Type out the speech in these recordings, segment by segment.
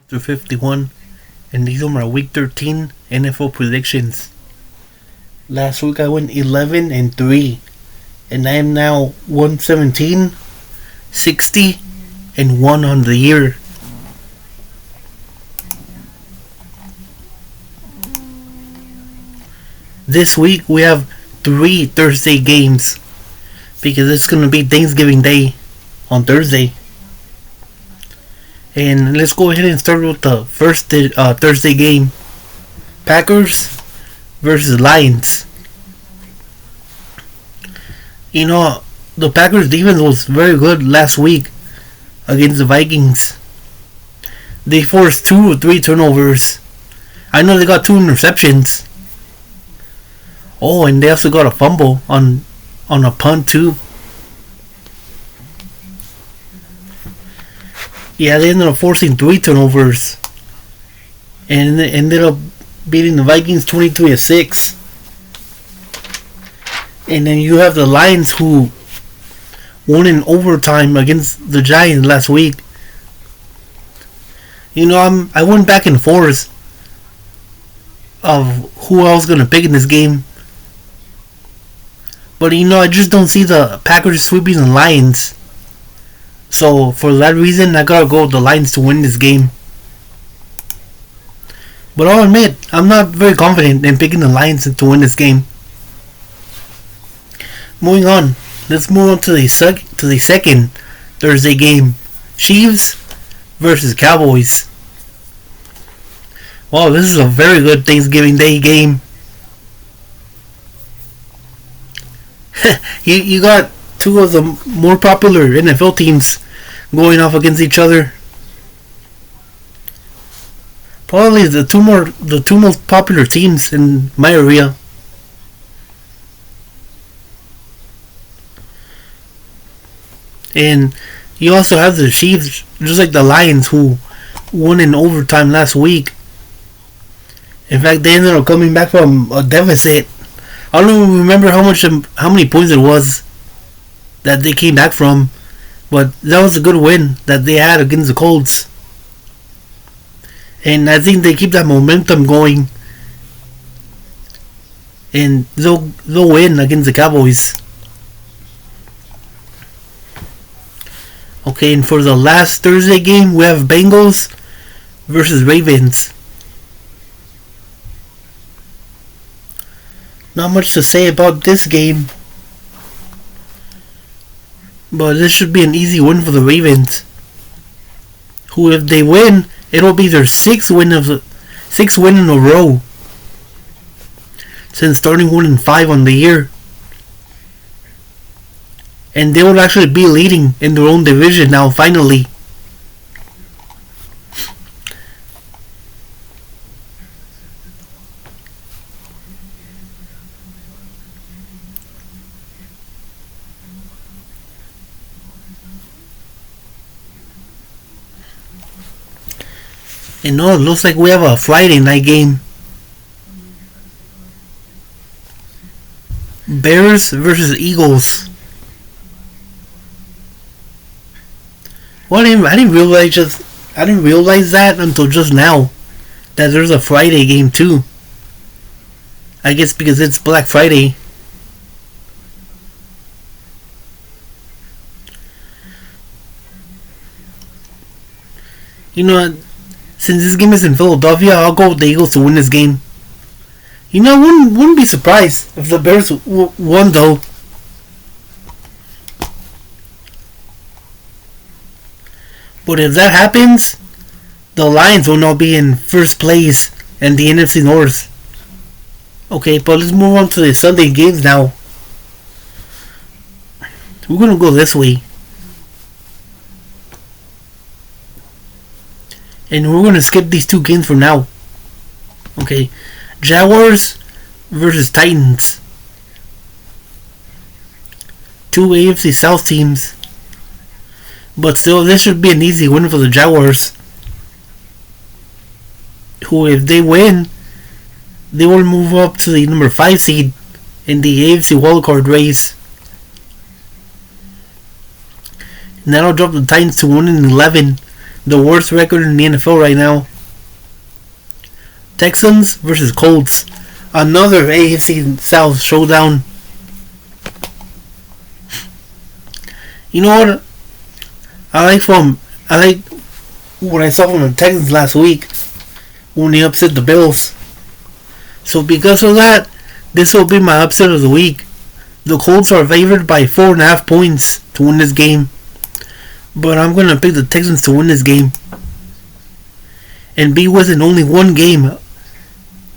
through 51, and these are my Week 13 NFL predictions. Last week I went 11-3, and I am now 117, 60, and 1 on the year. This week we have 3 Thursday games because it's going to be Thanksgiving Day on Thursday. And let's go ahead and start with the first Thursday game. Packers versus Lions. You know, the Packers defense was very good last week against the Vikings. They forced 2 or 3 turnovers. I know they got 2 interceptions. Oh, and they also got a fumble on a punt too. Yeah, they ended up forcing 3 turnovers and ended up beating the Vikings 23-6. And then you have the Lions who won in overtime against the Giants last week. You know, I went back and forth of who I was gonna pick in this game. But you know, I just don't see the Packers sweeping the Lions. So for that reason, I gotta go with the Lions to win this game. But I'll admit, I'm not very confident in picking the Lions to win this game. Moving on, let's move on to the second Thursday game. Chiefs versus Cowboys. Wow, this is a very good Thanksgiving Day game. you got 2 of the more popular NFL teams going off against each other. Probably the two most popular teams in my area. And you also have the Chiefs, just like the Lions, who won in overtime last week. In fact, they ended up coming back from a deficit. I don't remember how many points it was that they came back from, but that was a good win that they had against the Colts. And I think they keep that momentum going, and they'll win against the Cowboys. Okay, and for the last Thursday game, we have Bengals versus Ravens. Not much to say about this game, but this should be an easy win for the Ravens, who, if they win, it'll be their 6th win in a row since starting 1-5 on the year. And they will actually be leading in their own division now, finally. And no, it looks like we have a Friday night game. Bears versus Eagles. Well, I didn't realize that until just now, that there's a Friday game too. I guess because it's Black Friday. You know, since this game is in Philadelphia, I'll go with the Eagles to win this game. You know, I wouldn't be surprised if the Bears won though. But if that happens, the Lions will now be in first place in the NFC North. Okay, but let's move on to the Sunday games now. We're gonna go this way. And we're gonna skip these 2 games for now. Okay, Jaguars versus Titans. 2 AFC South teams. But still, this should be an easy win for the Jaguars, who, if they win, they will move up to the number 5 seed in the AFC wildcard race. And that'll drop the Titans to 1-11 the worst record in the NFL right now. Texans versus Colts. Another AFC South showdown. You know what? I like what I saw from the Texans last week when they upset the Bills. So because of that, this will be my upset of the week. The Colts are favored by 4.5 points to win this game. But I'm going to pick the Texans to win this game. And be within only one game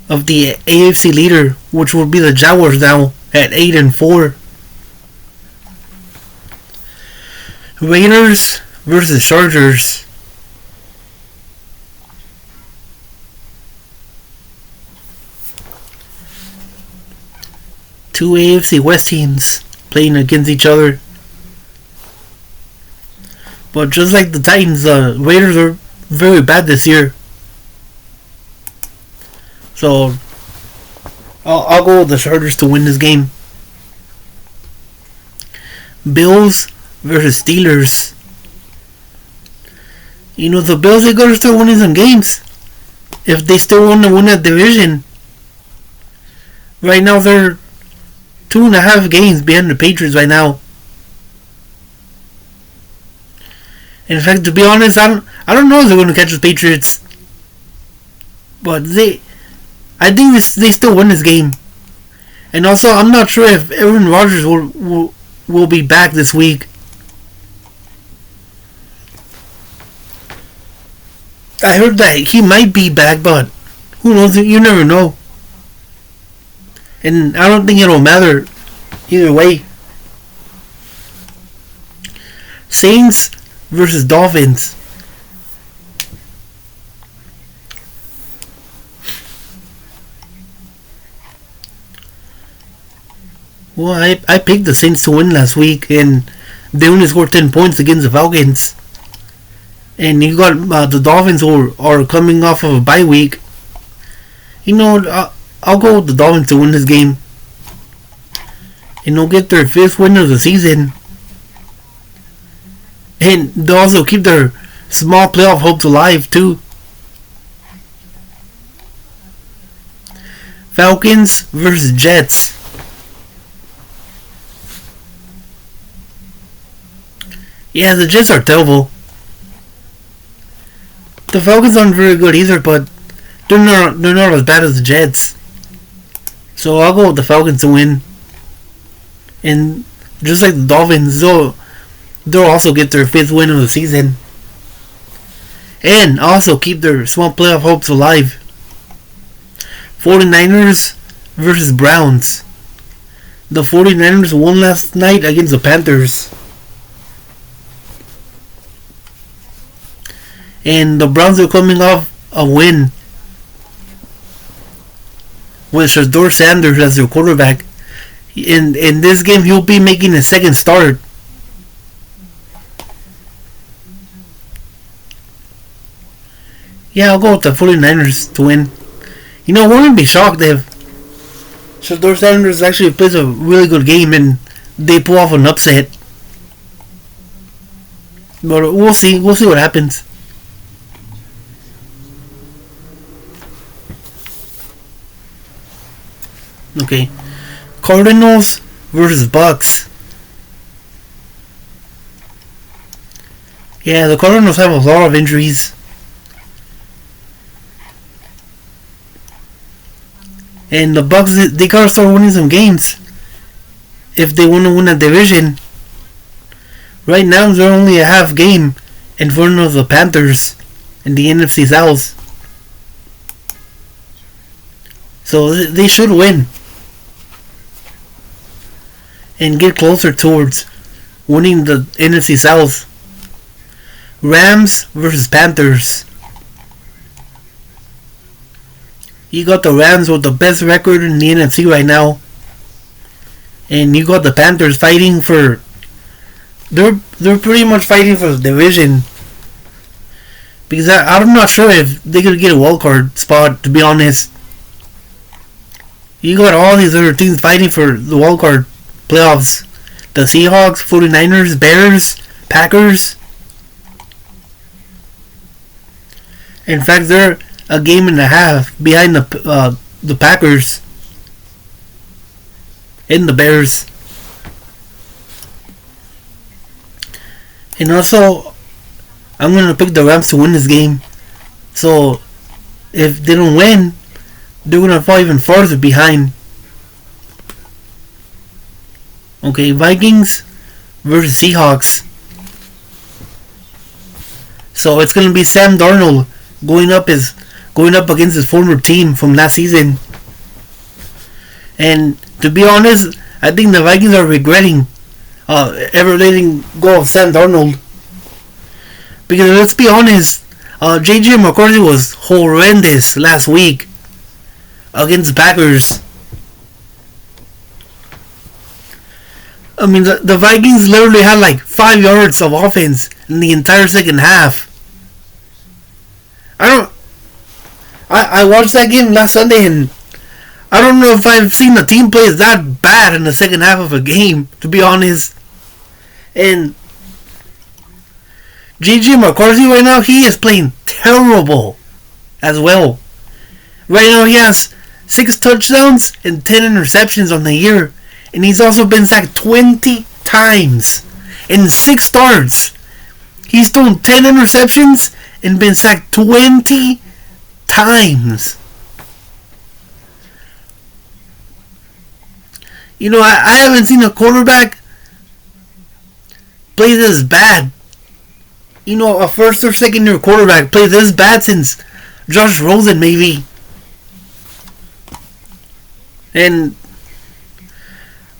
of the AFC leader, which will be the Jaguars now at 8-4. Raiders versus Chargers. Two AFC West teams playing against each other. But just like the Titans, the Raiders are very bad this year. So I'll go with the Chargers to win this game. Bills versus Steelers. You know, the Bills, they gotta start winning some games if they still want to win that division. Right now they're 2.5 games behind the Patriots right now. In fact, to be honest, I don't know if they're going to catch the Patriots, but I think they still win this game. And also, I'm not sure if Aaron Rodgers will be back this week. I heard that he might be back, but who knows? You never know. And I don't think it'll matter either way. Saints versus Dolphins. Well, I picked the Saints to win last week, and they only scored 10 points against the Falcons. And you got the Dolphins who are coming off of a bye week. You know, I'll go with the Dolphins to win this game. And they'll get their 5th win of the season. And they'll also keep their small playoff hopes alive too. Falcons versus Jets. Yeah, the Jets are terrible. The Falcons aren't very good either, but they're not as bad as the Jets. So I'll go with the Falcons to win. And just like the Dolphins, they'll also get their 5th win of the season. And also keep their small playoff hopes alive. 49ers versus Browns. The 49ers won last night against the Panthers. And the Browns are coming off a win with Shedeur Sanders as their quarterback. In this game, he'll be making his 2nd start. Yeah, I'll go with the 49ers to win. You know, I wouldn't be shocked if Shedeur Sanders actually plays a really good game and they pull off an upset. But we'll see. We'll see what happens. Okay. Cardinals versus Bucks. Yeah, the Cardinals have a lot of injuries. And the Bucks, they gotta start winning some games if they want to win a division. Right now, they're only a half game in front of the Panthers in the NFC South. So they should win and get closer towards winning the NFC South. Rams versus Panthers. You got the Rams with the best record in the NFC right now. And you got the Panthers fighting for... They're pretty much fighting for the division. Because I'm not sure if they could get a wildcard spot, to be honest. You got all these other teams fighting for the wildcard playoffs. The Seahawks, 49ers, Bears, Packers. In fact, they're a game and a half behind the Packers and the Bears. And also, I'm gonna pick the Rams to win this game. So, if they don't win, they're gonna fall even further behind. Okay, Vikings versus Seahawks. So it's gonna be Sam Darnold going up against his former team from last season. And to be honest, I think the Vikings are regretting ever letting go of Sam Darnold. Because let's be honest, J.J. McCarthy was horrendous last week against the Packers. I mean, the Vikings literally had like 5 yards of offense in the entire second half. I watched that game last Sunday, and I don't know if I've seen a team play that bad in the second half of a game, to be honest. And J.J. McCarthy right now, he is playing terrible as well. Right now he has 6 touchdowns and 10 interceptions on the year. And he's also been sacked 20 times in 6 starts. He's thrown 10 interceptions and been sacked 20 times. You know, I haven't seen a quarterback play this bad. You know, a first or second year quarterback play this bad since Josh Rosen, maybe. And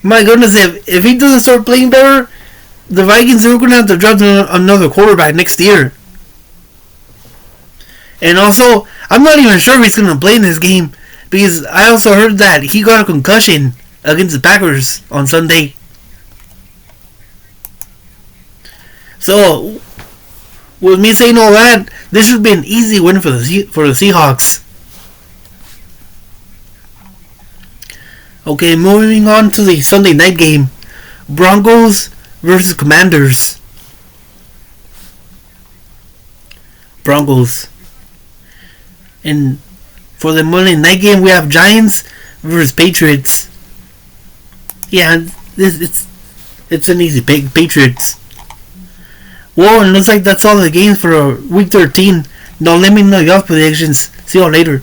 my goodness, if he doesn't start playing better, the Vikings are going to have to draft another quarterback next year. And also, I'm not even sure if he's going to play in this game, because I also heard that he got a concussion against the Packers on Sunday. So, with me saying all that, this should be an easy win for the Seahawks. Okay, moving on to the Sunday night game. Broncos versus Commanders. Broncos. And for the Monday night game, we have Giants versus Patriots. Yeah, it's an easy pick, Patriots. Well, it looks like that's all the games for week 13. Now let me know your predictions. See you all later.